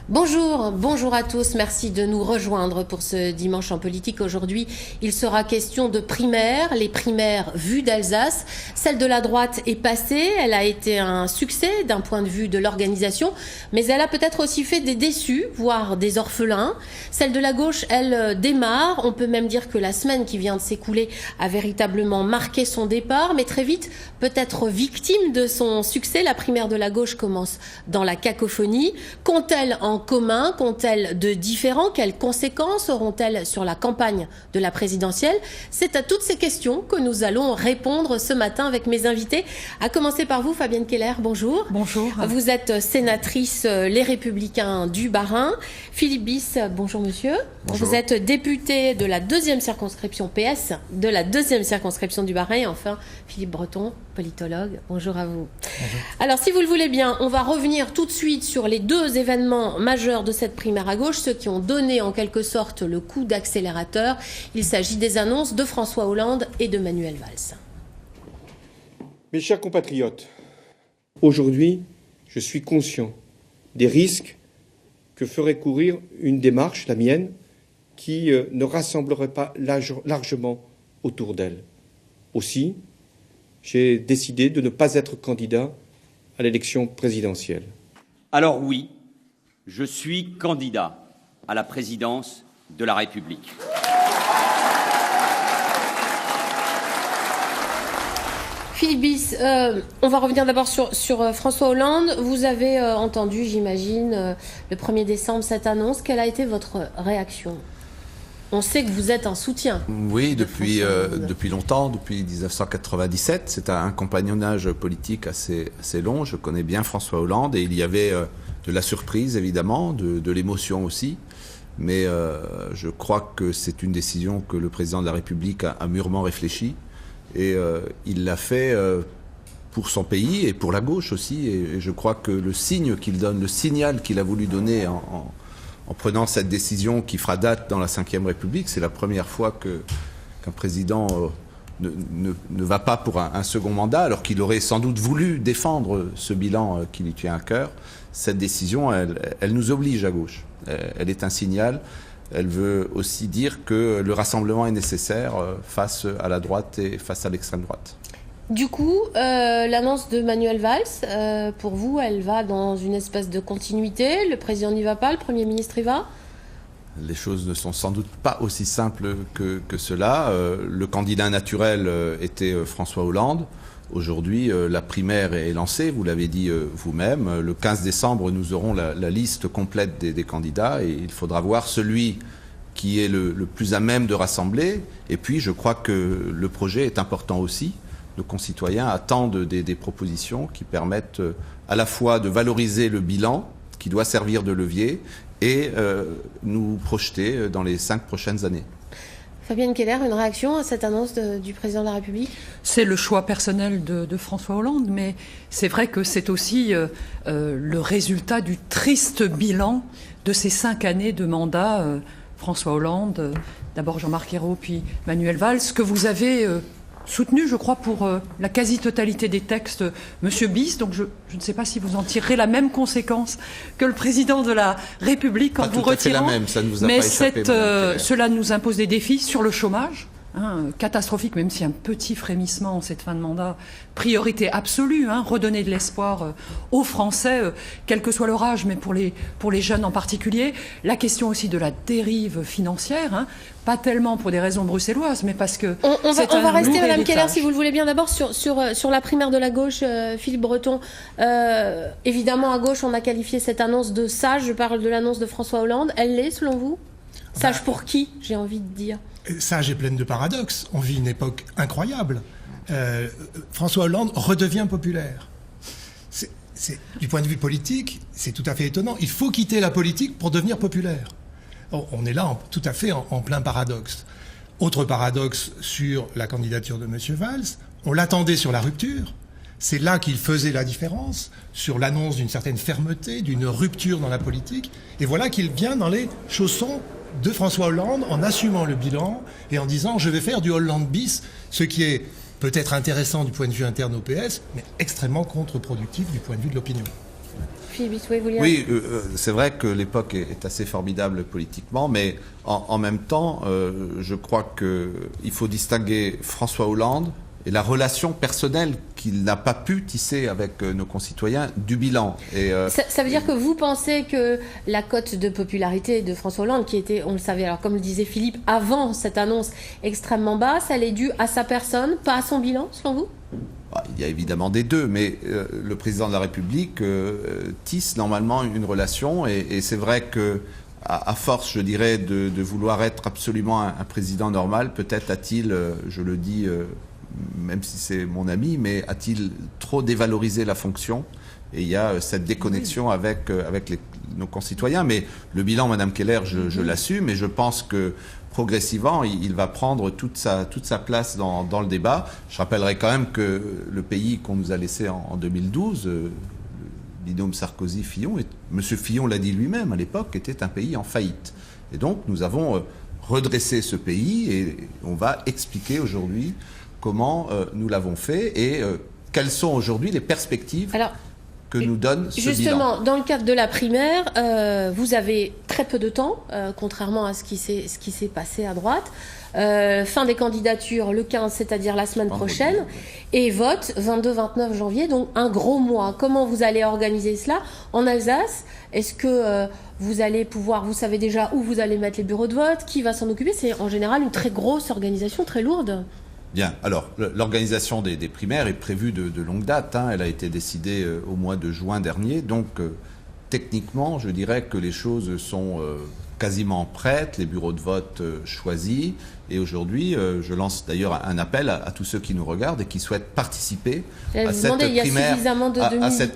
Bonjour à tous, merci de nous rejoindre pour ce dimanche en politique. Aujourd'hui, il sera question de primaires, les primaires vues d'Alsace. Celle de la droite est passée, elle a été un succès d'un point de vue de l'organisation, mais elle a peut-être aussi fait des déçus, voire des orphelins. Celle de la gauche, elle démarre, on peut même dire que la semaine qui vient de s'écouler a véritablement marqué son départ, mais très vite, peut-être victime de son succès, la primaire de la gauche commence dans la cacophonie. Qu'ont-elles en commun? Qu'ont-elles de différent? Quelles conséquences auront-elles sur la campagne de la présidentielle? C'est à toutes ces questions que nous allons répondre ce matin avec mes invités. À commencer par vous, Fabienne Keller, bonjour. Bonjour. Vous êtes sénatrice Les Républicains du Bas-Rhin. Philippe Bis, bonjour monsieur. Bonjour. Vous êtes député de la 2e circonscription PS, de la 2e circonscription du Bas-Rhin. Et enfin, Philippe Breton, politologue. Bonjour à vous. Bonjour. Alors, si vous le voulez bien, on va revenir tout de suite sur les deux événements majeurs de cette primaire à gauche, ceux qui ont donné en quelque sorte le coup d'accélérateur. Il s'agit des annonces de François Hollande et de Manuel Valls. Mes chers compatriotes, aujourd'hui, je suis conscient des risques que ferait courir une démarche, la mienne, qui ne rassemblerait pas largement autour d'elle. Aussi, j'ai décidé de ne pas être candidat à l'élection présidentielle. Alors oui, je suis candidat à la présidence de la République. Philippe Bis, on va revenir d'abord sur François Hollande. Vous avez entendu, j'imagine, le 1er décembre cette annonce. Quelle a été votre réaction ? On sait que vous êtes un soutien. Oui, depuis longtemps, depuis 1997. C'est un compagnonnage politique assez long. Je connais bien François Hollande et il y avait de la surprise, évidemment, de l'émotion aussi. Mais je crois que c'est une décision que le président de la République a mûrement réfléchie. Et il l'a fait pour son pays et pour la gauche aussi. Et je crois que le signe qu'il donne, le signal qu'il a voulu donner en prenant cette décision qui fera date dans la Ve République, c'est la première fois qu'un président ne va pas pour un second mandat, alors qu'il aurait sans doute voulu défendre ce bilan qui lui tient à cœur. Cette décision, elle nous oblige à gauche. Elle est un signal. Elle veut aussi dire que le rassemblement est nécessaire face à la droite et face à l'extrême droite. Du coup, l'annonce de Manuel Valls, pour vous, elle va dans une espèce de continuité. Le président n'y va pas, le Premier ministre y va ? Les choses ne sont sans doute pas aussi simples que cela. Le candidat naturel était François Hollande. Aujourd'hui, la primaire est lancée, vous l'avez dit vous-même. Le 15 décembre, nous aurons la liste complète des candidats et il faudra voir celui qui est le plus à même de rassembler. Et puis, je crois que le projet est important aussi. Nos concitoyens attendent des propositions qui permettent à la fois de valoriser le bilan, qui doit servir de levier, et nous projeter dans les 5 prochaines années. Fabienne Keller, une réaction à cette annonce du président de la République ? C'est le choix personnel de François Hollande, mais c'est vrai que c'est aussi le résultat du triste bilan de ces 5 années de mandat. François Hollande, d'abord Jean-Marc Ayrault, puis Manuel Valls, que vous avez soutenu, je crois, pour la quasi-totalité des textes, Monsieur Bis. Donc je ne sais pas si vous en tirerez la même conséquence que le président de la République en vous retirant. Pas tout à fait la même, ça ne vous a mais pas échappé. Cela nous impose des défis sur le chômage. Catastrophique, même si un petit frémissement en cette fin de mandat, priorité absolue, redonner de l'espoir aux Français, quel que soit leur âge, mais pour les jeunes en particulier. La question aussi de la dérive financière, pas tellement pour des raisons bruxelloises, mais parce que on va rester, Madame Keller, si vous le voulez bien, d'abord sur la primaire de la gauche, Philippe Breton. Évidemment, à gauche, on a qualifié cette annonce de sage. Je parle de l'annonce de François Hollande. Elle l'est, selon vous ? Sage pour qui, j'ai envie de dire ? Sage est pleine de paradoxes. On vit une époque incroyable. François Hollande redevient populaire. Du point de vue politique, c'est tout à fait étonnant. Il faut quitter la politique pour devenir populaire. On est là tout à fait en plein paradoxe. Autre paradoxe sur la candidature de M. Valls, on l'attendait sur la rupture. C'est là qu'il faisait la différence, sur l'annonce d'une certaine fermeté, d'une rupture dans la politique. Et voilà qu'il vient dans les chaussons de François Hollande en assumant le bilan et en disant « je vais faire du Hollande bis », ce qui est peut-être intéressant du point de vue interne au PS, mais extrêmement contre-productif du point de vue de l'opinion. Philippe, oui, vous Oui, c'est vrai que l'époque est assez formidable politiquement, mais en même temps, je crois qu'il faut distinguer François Hollande et la relation personnelle qu'il n'a pas pu tisser avec nos concitoyens du bilan. Et, ça veut dire que vous pensez que la cote de popularité de François Hollande, qui était, on le savait, alors comme le disait Philippe, avant cette annonce extrêmement basse, elle est due à sa personne, pas à son bilan, selon vous ? Il y a évidemment des deux, mais le président de la République tisse normalement une relation, et c'est vrai que à force, je dirais, de vouloir être absolument un président normal, peut-être a-t-il, je le dis, même si c'est mon ami, mais a-t-il trop dévalorisé la fonction ? Et il y a cette déconnexion avec nos concitoyens. Mais le bilan, Madame Keller, je l'assume, et je pense que progressivement, il va prendre toute sa place dans le débat. Je rappellerai quand même que le pays qu'on nous a laissé en 2012, le binôme Sarkozy-Fillon, M. Fillon l'a dit lui-même à l'époque, était un pays en faillite. Et donc nous avons redressé ce pays, et on va expliquer aujourd'hui comment nous l'avons fait et quelles sont aujourd'hui les perspectives que nous donne ce justement, bilan. Dans le cadre de la primaire, vous avez très peu de temps, contrairement à ce qui s'est passé à droite. Fin des candidatures le 15, c'est-à-dire la semaine prochaine, et vote 22-29 janvier, donc un gros mois. Comment vous allez organiser cela en Alsace ? Est-ce que vous allez pouvoir, vous savez déjà où vous allez mettre les bureaux de vote ? Qui va s'en occuper ? C'est en général une très grosse organisation, très lourde. Bien, alors l'organisation des primaires est prévue de longue date, hein. Elle a été décidée au mois de juin dernier, donc techniquement je dirais que les choses sont quasiment prêtes, les bureaux de vote choisis, et aujourd'hui je lance d'ailleurs un appel à tous ceux qui nous regardent et qui souhaitent participer à cette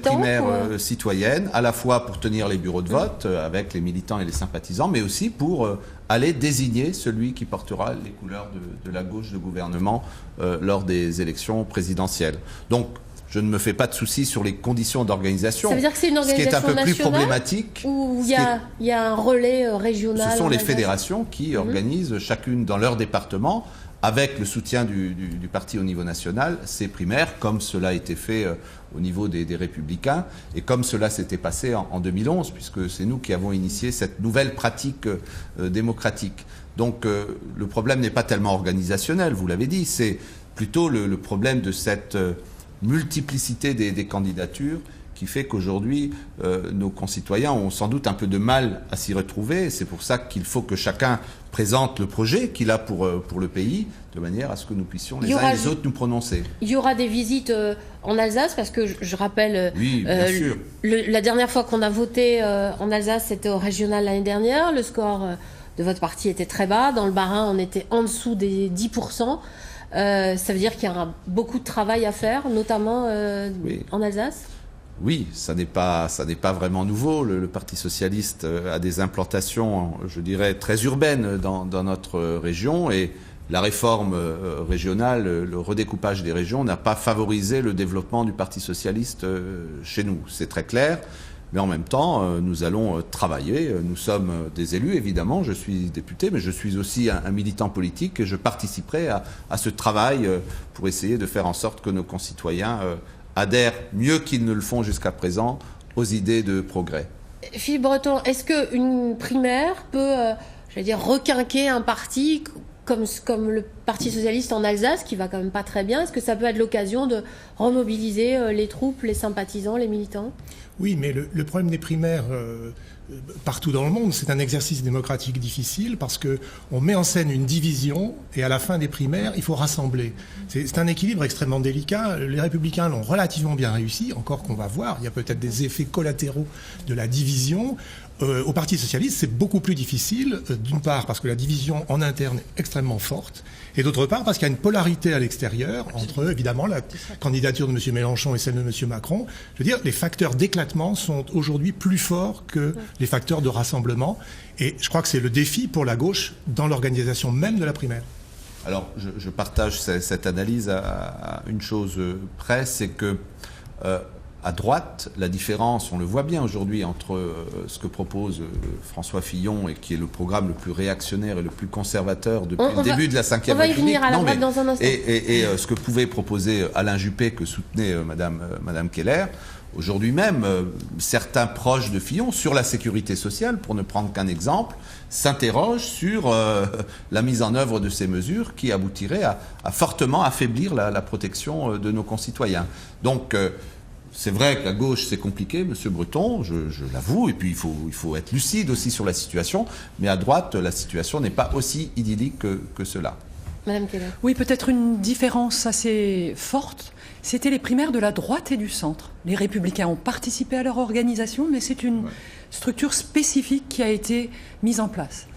primaire citoyenne, à la fois pour tenir les bureaux de vote avec les militants et les sympathisants, mais aussi pour aller désigner celui qui portera les couleurs de la gauche de gouvernement lors des élections présidentielles. Donc, je ne me fais pas de soucis sur les conditions d'organisation. Ça veut dire que c'est une organisation nationale, ce qui est un peu plus problématique, où il y a un relais régional. Ce sont les fédérations qui organisent chacune dans leur département, avec le soutien du parti au niveau national, ces primaires, comme cela a été fait au niveau des Républicains, et comme cela s'était passé en 2011, puisque c'est nous qui avons initié cette nouvelle pratique démocratique. Donc le problème n'est pas tellement organisationnel, vous l'avez dit, c'est plutôt le problème de cette multiplicité des candidatures qui fait qu'aujourd'hui, nos concitoyens ont sans doute un peu de mal à s'y retrouver. C'est pour ça qu'il faut que chacun présente le projet qu'il a pour le pays, de manière à ce que nous puissions les uns et les autres nous prononcer. Il y aura des visites en Alsace, parce que je rappelle, oui, bien sûr. La dernière fois qu'on a voté en Alsace, c'était au régional l'année dernière. Le score de votre parti était très bas. Dans le Bas-Rhin, on était en dessous des 10%. Ça veut dire qu'il y a beaucoup de travail à faire, notamment en Alsace ? Oui, ça n'est pas vraiment nouveau. Le Parti socialiste a des implantations, je dirais, très urbaines dans notre région, et la réforme régionale, le redécoupage des régions n'a pas favorisé le développement du Parti socialiste chez nous. C'est très clair. Mais en même temps, nous allons travailler. Nous sommes des élus, évidemment. Je suis député, mais je suis aussi un militant politique, et je participerai à ce travail pour essayer de faire en sorte que nos concitoyens adhèrent mieux qu'ils ne le font jusqu'à présent aux idées de progrès. Philippe Breton, est-ce qu'une primaire peut, requinquer un parti comme le Parti socialiste en Alsace, qui va quand même pas très bien? Est-ce que ça peut être l'occasion de remobiliser les troupes, les sympathisants, les militants? Oui, mais le problème des primaires partout dans le monde, c'est un exercice démocratique difficile, parce qu'on met en scène une division, et à la fin des primaires, il faut rassembler. C'est un équilibre extrêmement délicat. Les Républicains l'ont relativement bien réussi, encore qu'on va voir. Il y a peut-être des effets collatéraux de la division. Au Parti socialiste, c'est beaucoup plus difficile, d'une part parce que la division en interne est extrêmement forte, et d'autre part parce qu'il y a une polarité à l'extérieur entre, évidemment, la candidature de M. Mélenchon et celle de M. Macron. Je veux dire, les facteurs d'éclatement sont aujourd'hui plus forts que les facteurs de rassemblement, et je crois que c'est le défi pour la gauche dans l'organisation même de la primaire. Alors, je partage cette analyse à une chose près, c'est que à droite, la différence, on le voit bien aujourd'hui, entre ce que propose François Fillon, et qui est le programme le plus réactionnaire et le plus conservateur depuis le début de la Ve République. On va y venir à la droite dans un instant. Et ce que pouvait proposer Alain Juppé, que soutenait Madame Keller. Aujourd'hui même, certains proches de Fillon, sur la sécurité sociale, pour ne prendre qu'un exemple, s'interrogent sur la mise en œuvre de ces mesures qui aboutiraient à fortement affaiblir la protection de nos concitoyens. Donc, c'est vrai qu'à gauche, c'est compliqué, Monsieur Breton, je l'avoue, et puis il faut être lucide aussi sur la situation, mais à droite, la situation n'est pas aussi idyllique que cela. Madame Keller. Oui, peut-être une différence assez forte. C'était les primaires de la droite et du centre. Les Républicains ont participé à leur organisation, mais c'est une structure spécifique qui a été mise en place.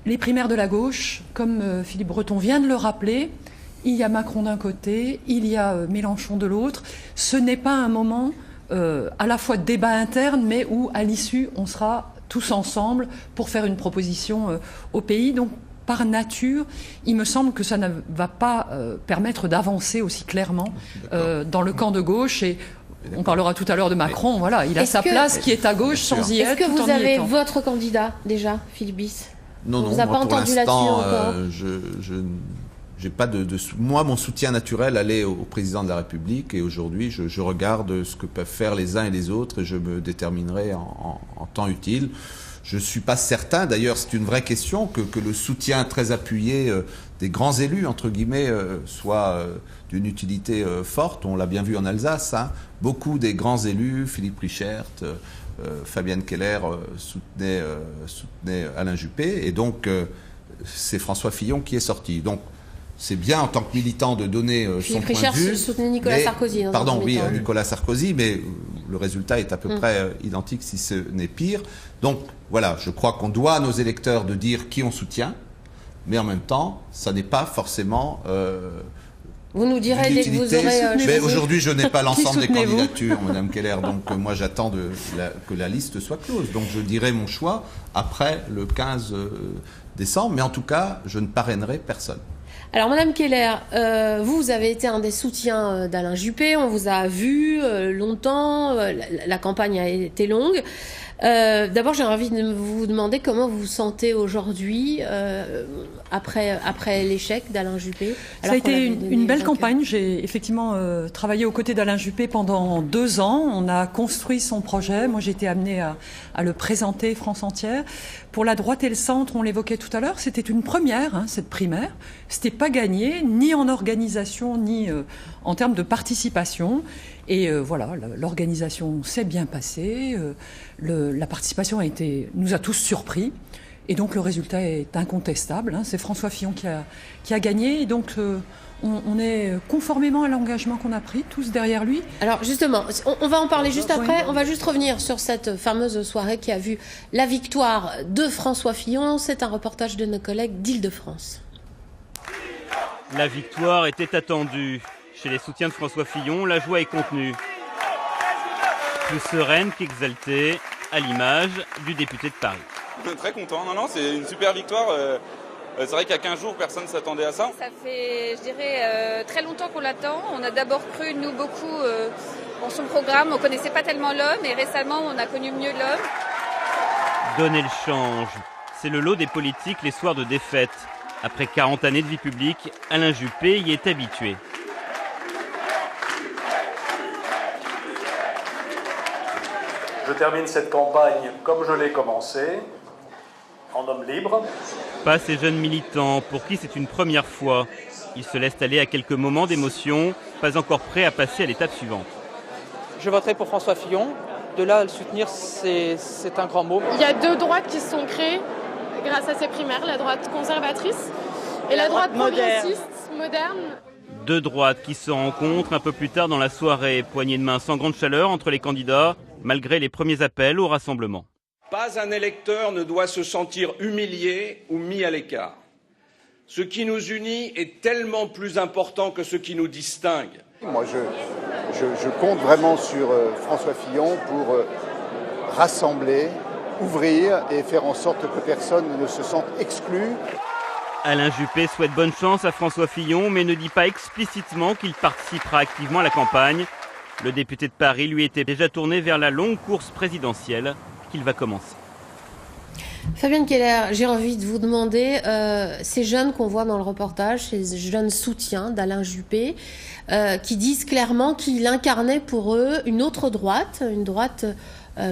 Les primaires de la gauche, comme Philippe Breton vient de le rappeler, il y a Macron d'un côté, il y a Mélenchon de l'autre. Ce n'est pas un moment à la fois de débat interne, mais où, à l'issue, on sera tous ensemble pour faire une proposition au pays. Donc, par nature, il me semble que ça ne va pas permettre d'avancer aussi clairement dans le camp de gauche. Et on parlera tout à l'heure de Macron. Voilà, il a sa place qui est à gauche sans y être. Est-ce que vous avez votre candidat déjà, Philippe Bis? Non, vous avez pas entendu là-dessus encore. J'ai pas moi, mon soutien naturel allait au président de la République, et aujourd'hui, je regarde ce que peuvent faire les uns et les autres, et je me déterminerai en temps utile. Je ne suis pas certain, d'ailleurs c'est une vraie question, que le soutien très appuyé des grands élus, entre guillemets, soit d'une utilité forte. On l'a bien vu en Alsace, hein. Beaucoup des grands élus, Philippe Richert, Fabienne Keller, soutenaient Alain Juppé, et donc c'est François Fillon qui est sorti. Donc c'est bien en tant que militant de donner son point de vue. Soutenait Nicolas Sarkozy. Pardon, oui, Nicolas Sarkozy, mais le résultat est à peu près identique, si ce n'est pire. Donc voilà, je crois qu'on doit à nos électeurs de dire qui on soutient, mais en même temps, ça n'est pas forcément... vous nous direz dès que vous aurez... mais aujourd'hui, je n'ai pas l'ensemble des candidatures, Madame Keller, donc moi j'attends que la liste soit close. Donc je dirai mon choix après le 15 décembre, mais en tout cas, je ne parrainerai personne. Alors, Madame Keller, vous avez été un des soutiens d'Alain Juppé. On vous a vu longtemps. La campagne a été longue. D'abord, j'ai envie de vous demander comment vous vous sentez aujourd'hui après l'échec d'Alain Juppé. Ça a été une belle campagne. J'ai effectivement travaillé aux côtés d'Alain Juppé pendant 2 ans. On a construit son projet. Moi, j'ai été amenée à le présenter France entière. Pour la droite et le centre, on l'évoquait tout à l'heure, c'était une première, hein, cette primaire. C'était pas gagné, ni en organisation, ni en termes de participation. Et voilà, l'organisation s'est bien passée. La participation nous a tous surpris. Et donc le résultat est incontestable. Hein. C'est François Fillon qui a gagné. Et donc on est conformément à l'engagement qu'on a pris, tous derrière lui. Alors justement, on va en parler juste après. On va juste revenir sur cette fameuse soirée qui a vu la victoire de François Fillon. C'est un reportage de nos collègues d'Île-de-France. La victoire était attendue. Chez les soutiens de François Fillon, la joie est contenue. Plus sereine qu'exaltée, à l'image du député de Paris. Très content, non, c'est une super victoire. C'est vrai qu'il y a 15 jours, personne ne s'attendait à ça. Ça fait, je dirais, très longtemps qu'on l'attend. On a d'abord cru, nous, beaucoup en son programme. On ne connaissait pas tellement l'homme et récemment, on a connu mieux l'homme. Donner le change, c'est le lot des politiques les soirs de défaite. Après 40 années de vie publique, Alain Juppé y est habitué. Je termine cette campagne comme je l'ai commencée, en homme libre. Pas ces jeunes militants pour qui c'est une première fois. Ils se laissent aller à quelques moments d'émotion, pas encore prêts à passer à l'étape suivante. Je voterai pour François Fillon. De là à le soutenir, c'est un grand mot. Il y a 2 droites qui se sont créées grâce à ces primaires, la droite conservatrice et la droite progressiste, moderne. 2 droites qui se rencontrent un peu plus tard dans la soirée. Poignée de main sans grande chaleur entre les candidats, malgré les premiers appels au rassemblement. Pas un électeur ne doit se sentir humilié ou mis à l'écart. Ce qui nous unit est tellement plus important que ce qui nous distingue. Moi, je compte vraiment sur François Fillon pour rassembler, ouvrir et faire en sorte que personne ne se sente exclu. Alain Juppé souhaite bonne chance à François Fillon, mais ne dit pas explicitement qu'il participera activement à la campagne. Le député de Paris lui était déjà tourné vers la longue course présidentielle qu'il va commencer. Fabienne Keller, j'ai envie de vous demander, ces jeunes qu'on voit dans le reportage, ces jeunes soutiens d'Alain Juppé, qui disent clairement qu'il incarnait pour eux une autre droite, une droite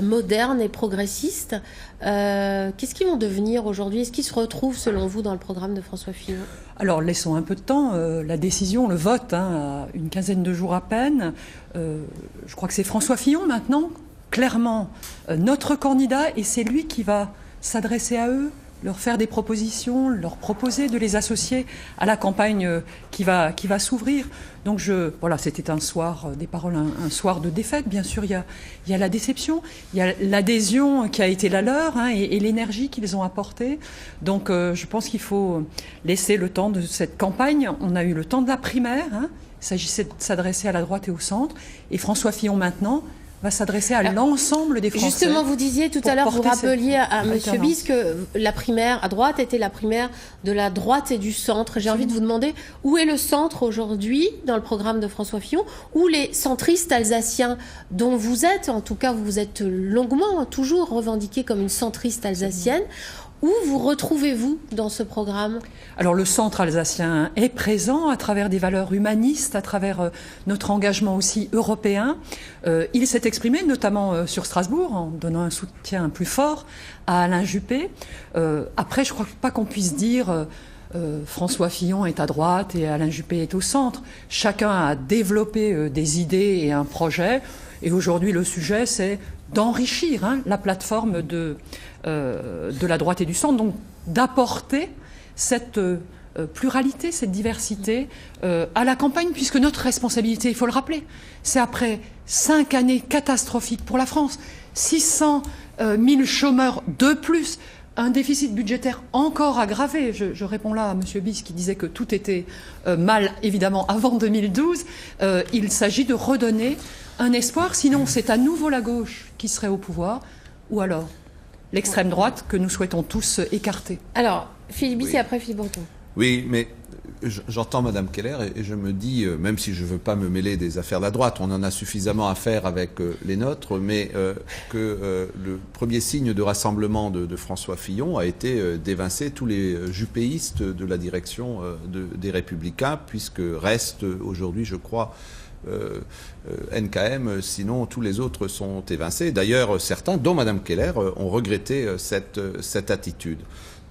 moderne et progressiste. Qu'est-ce qu'ils vont devenir aujourd'hui? Est-ce qu'ils se retrouvent, selon vous, dans le programme de François Fillon? Alors, laissons un peu de temps. La décision, le vote, à une quinzaine de jours à peine. Je crois que c'est François Fillon, maintenant, clairement, notre candidat, et c'est lui qui va s'adresser à eux, leur faire des propositions, leur proposer de les associer à la campagne qui va s'ouvrir. Donc voilà, c'était un soir des paroles, un soir de défaite. Bien sûr, il y a la déception, il y a l'adhésion qui a été la leur, et l'énergie qu'ils ont apportée. Donc je pense qu'il faut laisser le temps de cette campagne. On a eu le temps de la primaire. Il s'agissait de s'adresser à la droite et au centre. Et François Fillon, maintenant, va s'adresser à l'ensemble des Français. Justement, vous disiez tout à l'heure, vous rappeliez à M. Bis que la primaire à droite était la primaire de la droite et du centre. J'ai envie de vous demander où est le centre aujourd'hui dans le programme de François Fillon, où les centristes alsaciens dont vous êtes, en tout cas vous êtes longuement, toujours revendiqué comme une centriste alsacienne. Où vous retrouvez-vous dans ce programme? Alors le centre alsacien est présent à travers des valeurs humanistes, à travers notre engagement aussi européen. Il s'est exprimé notamment sur Strasbourg en donnant un soutien plus fort à Alain Juppé. Après, je ne crois pas qu'on puisse dire François Fillon est à droite et Alain Juppé est au centre. Chacun a développé des idées et un projet. Et aujourd'hui, le sujet, c'est d'enrichir la plateforme de la droite et du centre, donc d'apporter cette pluralité, cette diversité à la campagne, puisque notre responsabilité, il faut le rappeler, c'est après 5 années catastrophiques pour la France, 600 000 chômeurs de plus, un déficit budgétaire encore aggravé. Je réponds là à M. Bis qui disait que tout était mal, évidemment, avant 2012. Il s'agit de redonner un espoir, sinon c'est à nouveau la gauche qui serait au pouvoir, ou alors l'extrême droite que nous souhaitons tous écarter. Alors, Philippe Bis et après Philippe Breton. Oui, mais j'entends Mme Keller et je me dis, même si je ne veux pas me mêler des affaires de la droite, on en a suffisamment à faire avec les nôtres, mais que le premier signe de rassemblement de François Fillon a été d'évincer tous les juppéistes de la direction des Républicains, puisque reste aujourd'hui, je crois, NKM, sinon tous les autres sont évincés. D'ailleurs, certains, dont Mme Keller, ont regretté cette attitude.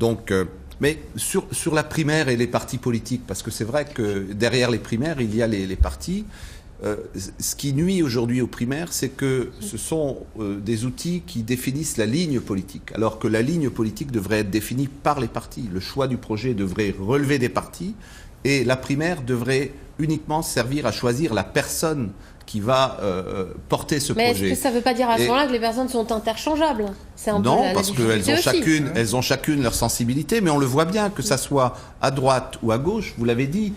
Donc, mais sur la primaire et les partis politiques, parce que c'est vrai que derrière les primaires, il y a les partis. Ce qui nuit aujourd'hui aux primaires, c'est que ce sont des outils qui définissent la ligne politique, alors que la ligne politique devrait être définie par les partis. Le choix du projet devrait relever des partis et la primaire devrait uniquement servir à choisir la personne qui va porter ce projet. Mais est-ce que ça ne veut pas dire à ce moment-là que les personnes sont interchangeables? Non, parce qu'elles ont chacune leur sensibilité, mais on le voit bien, que ça soit à droite ou à gauche, vous l'avez dit,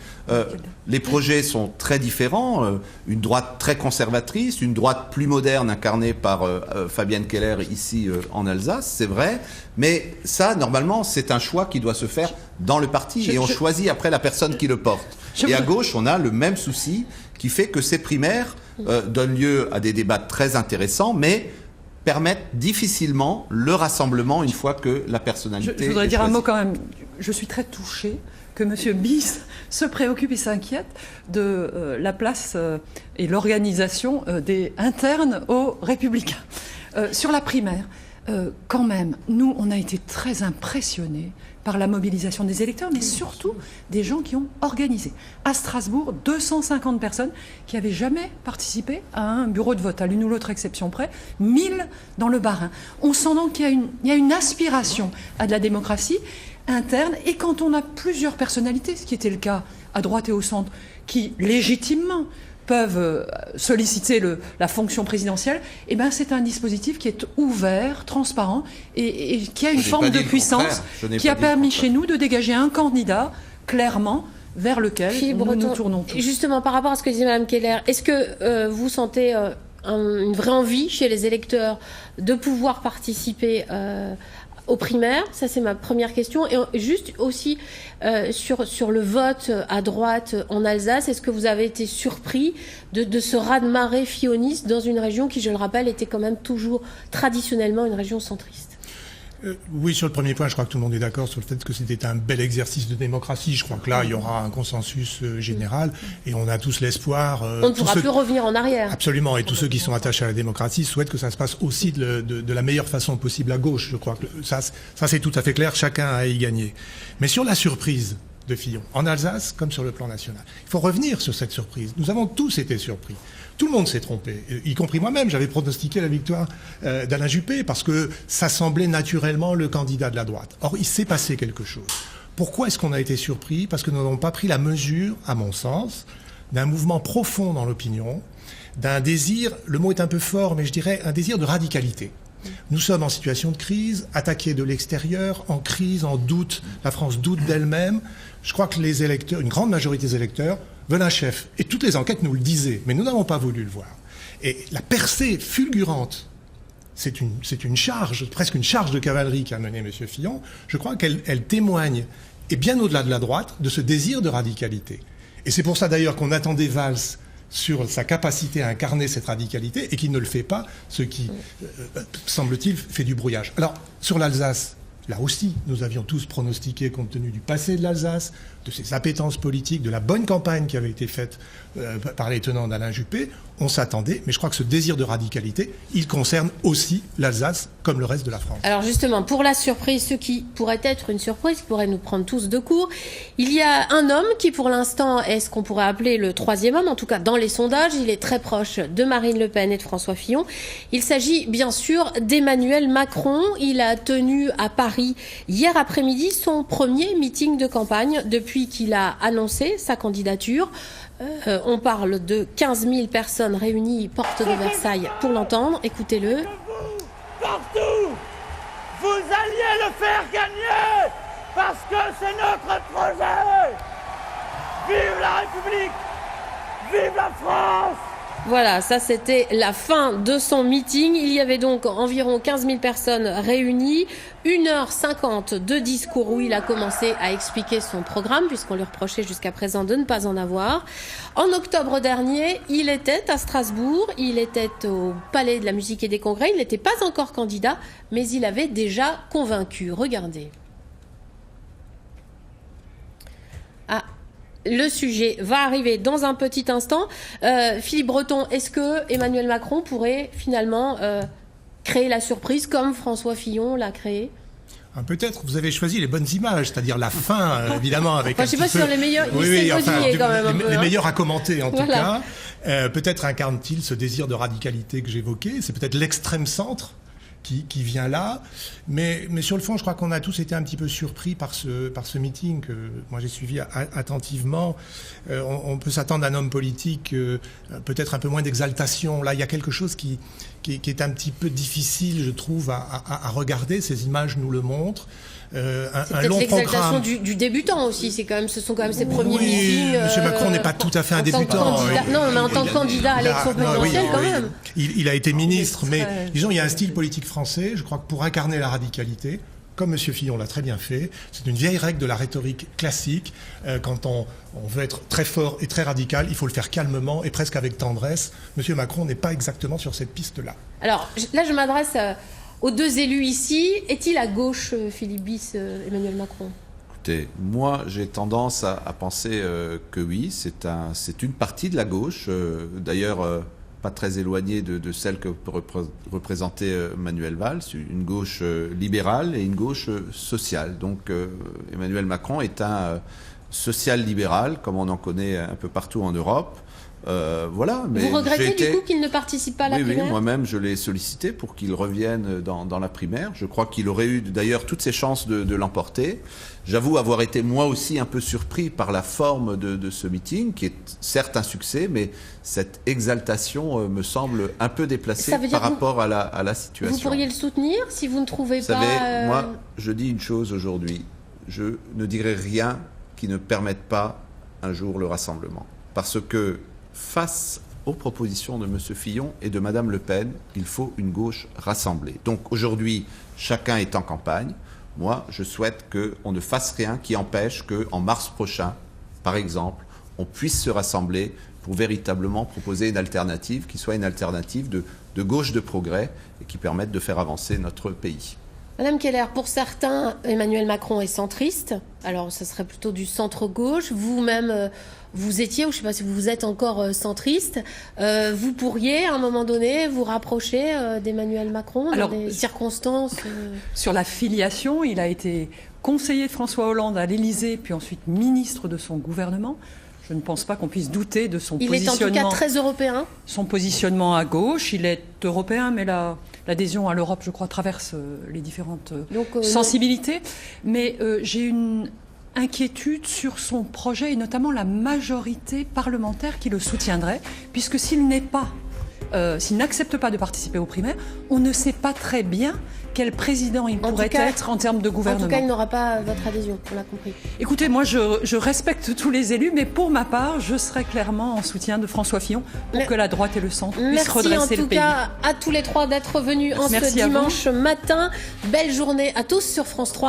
les projets sont très différents, une droite très conservatrice, une droite plus moderne incarnée par Fabienne Keller ici en Alsace, c'est vrai, mais ça, normalement, c'est un choix qui doit se faire dans le parti, et on choisit après la personne qui le porte. Et à gauche, on a le même souci qui fait que ces primaires donnent lieu à des débats très intéressants, mais permettent difficilement le rassemblement une fois que la personnalité Je voudrais dire un mot quand même. Je suis très touchée que M. Bis se préoccupe et s'inquiète de la place et l'organisation des internes aux Républicains. Sur la primaire, quand même, nous, on a été très impressionnés par la mobilisation des électeurs, mais surtout des gens qui ont organisé. À Strasbourg, 250 personnes qui n'avaient jamais participé à un bureau de vote, à l'une ou l'autre exception près, 1000 dans le Bas-Rhin. On sent donc qu'il y a une aspiration à de la démocratie interne, et quand on a plusieurs personnalités, ce qui était le cas à droite et au centre, qui légitimement peuvent solliciter la fonction présidentielle, eh ben c'est un dispositif qui est ouvert, transparent et qui a une forme de puissance qui a permis chez nous de dégager un candidat clairement vers lequel nous tournons tous. Justement, par rapport à ce que disait Mme Keller, est-ce que vous sentez une vraie envie chez les électeurs de pouvoir participer aux primaires? Ça, c'est ma première question. Et juste aussi sur le vote à droite en Alsace, est-ce que vous avez été surpris de ce raz-de-marée filloniste dans une région qui, je le rappelle, était quand même toujours traditionnellement une région centriste? Oui, sur le premier point, je crois que tout le monde est d'accord sur le fait que c'était un bel exercice de démocratie. Je crois que là, il y aura un consensus général et on a tous l'espoir. On ne pourra plus revenir en arrière. Absolument, et tous ceux qui sont attachés à la démocratie souhaitent que ça se passe aussi de la meilleure façon possible à gauche. Je crois que ça c'est tout à fait clair, chacun a à y gagner. Mais sur la surprise de Fillon, en Alsace comme sur le plan national, il faut revenir sur cette surprise. Nous avons tous été surpris. Tout le monde s'est trompé, y compris moi-même. J'avais pronostiqué la victoire d'Alain Juppé parce que ça semblait naturellement le candidat de la droite. Or, il s'est passé quelque chose. Pourquoi est-ce qu'on a été surpris ? Parce que nous n'avons pas pris la mesure, à mon sens, d'un mouvement profond dans l'opinion, d'un désir, le mot est un peu fort, mais je dirais un désir de radicalité. Nous sommes en situation de crise, attaqués de l'extérieur, en crise, en doute. La France doute d'elle-même. Je crois que les électeurs, une grande majorité des électeurs, veulent un chef. Et toutes les enquêtes nous le disaient, mais nous n'avons pas voulu le voir. Et la percée fulgurante, c'est une charge, presque une charge de cavalerie qu'a menée M. Fillon. Je crois qu'elle témoigne, et bien au-delà de la droite, de ce désir de radicalité. Et c'est pour ça d'ailleurs qu'on attendait Valls sur sa capacité à incarner cette radicalité et qu'il ne le fait pas, ce qui, semble-t-il, fait du brouillage. Alors, sur l'Alsace, là aussi, nous avions tous pronostiqué, compte tenu du passé de l'Alsace, de ses appétences politiques, de la bonne campagne qui avait été faite par les tenants d'Alain Juppé, on s'attendait, mais je crois que ce désir de radicalité, il concerne aussi l'Alsace comme le reste de la France. Alors justement, pour la surprise, ce qui pourrait être une surprise, qui pourrait nous prendre tous de court, il y a un homme qui pour l'instant est ce qu'on pourrait appeler le troisième homme, en tout cas dans les sondages, il est très proche de Marine Le Pen et de François Fillon. Il s'agit bien sûr d'Emmanuel Macron. Il a tenu à Paris hier après-midi son premier meeting de campagne depuis qu'il a annoncé sa candidature. On parle de 15 000 personnes réunies porte de Versailles pour l'entendre. Écoutez-le. Partout, vous alliez le faire gagner parce que c'est notre projet. Vive la République, vive la France. Voilà, ça c'était la fin de son meeting. Il y avait donc environ 15 000 personnes réunies, 1h50 de discours où il a commencé à expliquer son programme, puisqu'on lui reprochait jusqu'à présent de ne pas en avoir. En octobre dernier, il était à Strasbourg, il était au Palais de la Musique et des Congrès, il n'était pas encore candidat, mais il avait déjà convaincu. Regardez. Ah. Le sujet va arriver dans un petit instant. Philippe Breton, est-ce que Emmanuel Macron pourrait finalement créer la surprise comme François Fillon l'a créé ? Peut-être, vous avez choisi les bonnes images, c'est-à-dire la fin, évidemment, avec je ne sais pas sur les meilleurs, les meilleurs à commenter en tout cas. Peut-être incarne-t-il ce désir de radicalité que j'évoquais, c'est peut-être l'extrême centre qui vient là, mais sur le fond, je crois qu'on a tous été un petit peu surpris par ce meeting que moi j'ai suivi attentivement. On peut s'attendre à un homme politique peut-être un peu moins d'exaltation. Là, il y a quelque chose qui est un petit peu difficile, je trouve, à regarder. Ces images nous le montrent. Un long programme du débutant aussi. Ce sont quand même ses premiers meetings. M. Macron n'est pas tout à fait un débutant. Non, mais en tant que candidat à l'élection présidentielle, quand même. Il a été ministre, mais disons, il y a un style politique français. Je crois que pour incarner la radicalité, comme M. Fillon l'a très bien fait, c'est une vieille règle de la rhétorique classique. Quand on veut être très fort et très radical, il faut le faire calmement et presque avec tendresse. M. Macron n'est pas exactement sur cette piste-là. Alors là, je m'adresse aux deux élus ici. Est-il à gauche, Philippe Bis, Emmanuel Macron ? Écoutez, moi j'ai tendance à penser que oui, c'est une partie de la gauche, d'ailleurs pas très éloignée de celle que peut représenter Manuel Valls, une gauche libérale et une gauche sociale. Donc Emmanuel Macron est un social-libéral, comme on en connaît un peu partout en Europe. Voilà, mais vous regrettez du coup qu'il ne participe pas à la primaire ? Oui, moi-même je l'ai sollicité pour qu'il revienne dans la primaire. Je crois qu'il aurait eu d'ailleurs toutes ses chances de l'emporter. J'avoue avoir été moi aussi un peu surpris par la forme de ce meeting, qui est certes un succès, mais cette exaltation me semble un peu déplacée par rapport à la situation. Vous pourriez le soutenir si vous ne trouvez pas... Vous savez, moi je dis une chose aujourd'hui, je ne dirai rien qui ne permette pas un jour le rassemblement. Parce que face aux propositions de M. Fillon et de Mme Le Pen, il faut une gauche rassemblée. Donc aujourd'hui, chacun est en campagne. Moi, je souhaite qu'on ne fasse rien qui empêche qu'en mars prochain, par exemple, on puisse se rassembler pour véritablement proposer une alternative qui soit une alternative de gauche de progrès et qui permette de faire avancer notre pays. Madame Keller, pour certains, Emmanuel Macron est centriste. Alors, ça serait plutôt du centre-gauche. Vous-même, vous étiez, ou je ne sais pas si vous êtes encore centriste. Vous pourriez, à un moment donné, vous rapprocher d'Emmanuel Macron dans des circonstances Sur la filiation, il a été conseiller de François Hollande à l'Élysée, puis ensuite ministre de son gouvernement. Je ne pense pas qu'on puisse douter de son positionnement. Il est en tout cas très européen. Son positionnement à gauche, il est européen, mais l'adhésion à l'Europe, je crois, traverse les différentes sensibilités. Mais j'ai une inquiétude sur son projet, et notamment la majorité parlementaire qui le soutiendrait, puisque s'il n'accepte pas de participer aux primaires, on ne sait pas très bien quel président il pourrait être en termes de gouvernement. En tout cas, il n'aura pas votre adhésion, on l'a compris. Écoutez, moi, je respecte tous les élus, mais pour ma part, je serai clairement en soutien de François Fillon pour que la droite et le centre puissent redresser le pays. Merci en tout cas à tous les trois d'être venus ce dimanche matin. Belle journée à tous sur France 3.